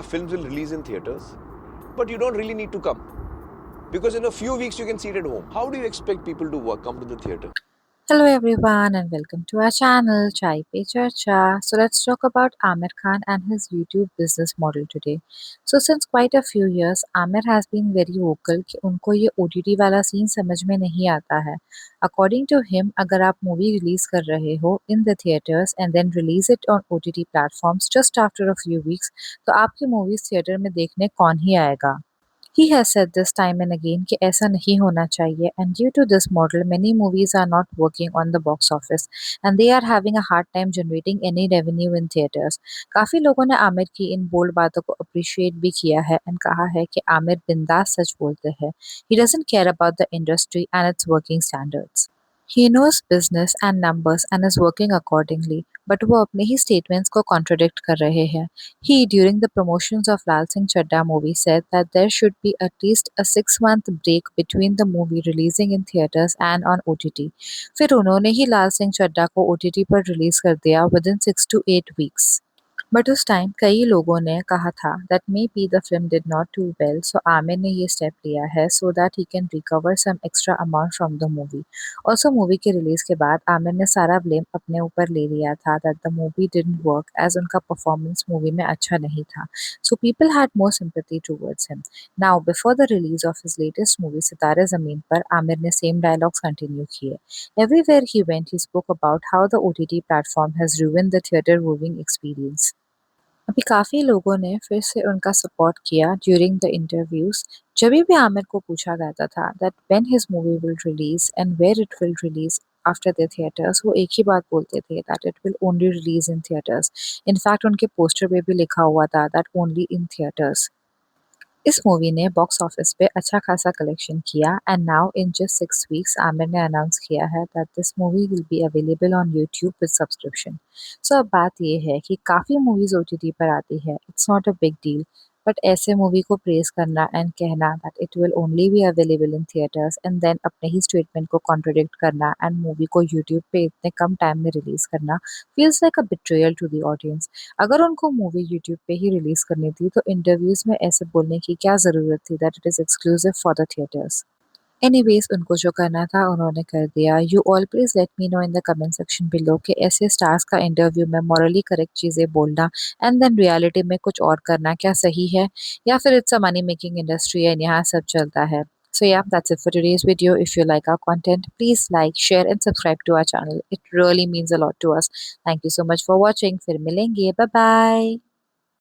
Films will release in theaters, but you don't really need to come because in a few weeks you can see it at home. How do you expect people to come to the theater? Hello everyone and welcome to our channel Chai Pe Charcha. So let's talk about Aamir Khan and his YouTube business model today. So since quite a few years, Aamir has been very vocal कि उनको ये OTT वाला scene समझ में नहीं आता है. According to him, अगर आप मूवी रिलीज कर रहे हो in the theaters and then release it on OTT platforms just after a few weeks, तो आपकी मूवीज थिएटर में देखने कौन ही आएगा. He has said this time and again कि ऐसा नहीं होना चाहिए and due to this model many movies are not working on the box office and they are having a hard time generating any revenue in theaters. काफ़ी लोगों ने आमिर की in bold बातों को अप्रिशिएट भी किया है and कहा है कि आमिर बिंदास सच बोलते हैं. He doesn't care about the industry and its working standards. He knows business and numbers and is working accordingly, but वो अपने ही statements को contradict कर रहे हैं. He, during the promotions of Lal Singh Chaddha movie, said that there should be at least a 6-month break between the movie releasing in theaters and on OTT. फिर उन्होंने ही लाल सिंह चड्ढा को OTT पर release कर दिया within 6 to 8 weeks. But उस time कई लोगों ने कहा था that may be the film did not do well, so Aamir ने ये स्टेप लिया है so that he can recover some extra amount from the movie. Also movie के रिलीज के बाद आमिर ने सारा ब्लेम अपने ऊपर ले लिया था that the movie didn't work as उनका परफॉर्मेंस मूवी में अच्छा नहीं था. So people had more sympathy towards him. Now before the release of his latest movie Sitaare Zameen Par Aamir ने सेम डायलॉग्स कंटिन्यू किए. Everywhere he went, he spoke about how the OTT platform has ruined the theater viewing experience. अभी काफ़ी लोगों ने फिर से उनका support किया ड्यूरिंग द इंटरव्यूज़. जभी भी आमिर को पूछा जाता था that when his movie will release and where it will release after the theatres, वो एक ही बात बोलते थे that it will only release in theatres. In fact उनके पोस्टर पे भी लिखा हुआ था दैट ओनली इन थिएटर्स. इस मूवी ने बॉक्स ऑफिस पे अच्छा खासा कलेक्शन किया and now in just 6 weeks Aamir ने अनाउंस किया है that this movie will be available on YouTube with subscription. So अब बात ये है कि काफ़ी मूवीज़ ओटीटी पर आती है, it's not a big deal, but ऐसे मूवी को प्रेज़ करना एंड कहना that it will only be available in theatres and then अपने ही स्टेटमेंट को कॉन्ट्रडिक्ट करना एंड मूवी को यूट्यूब पे इतने कम टाइम में रिलीज़ करना feels like a betrayal to the audience. अगर उनको मूवी यूट्यूब पे ही रिलीज़ करनी थी तो इंटरव्यूज़ में ऐसे बोलने की क्या ज़रूरत थी that it is exclusive for the theatres. Anyways उनको जो करना था उन्होंने कर दिया. You all please let me know in the comment section below कि ऐसे स्टार्स का इंटरव्यू में मॉरली करेक्ट चीज़ें बोलना एंड देन रियलिटी में कुछ और करना क्या सही है या फिर it's a money making industry and यहाँ सब चलता है. So yeah, that's it for today's video. If you like our content, please like, share and subscribe to our channel. It really means a lot to us. Thank you so much for watching. फिर मिलेंगे. Bye bye.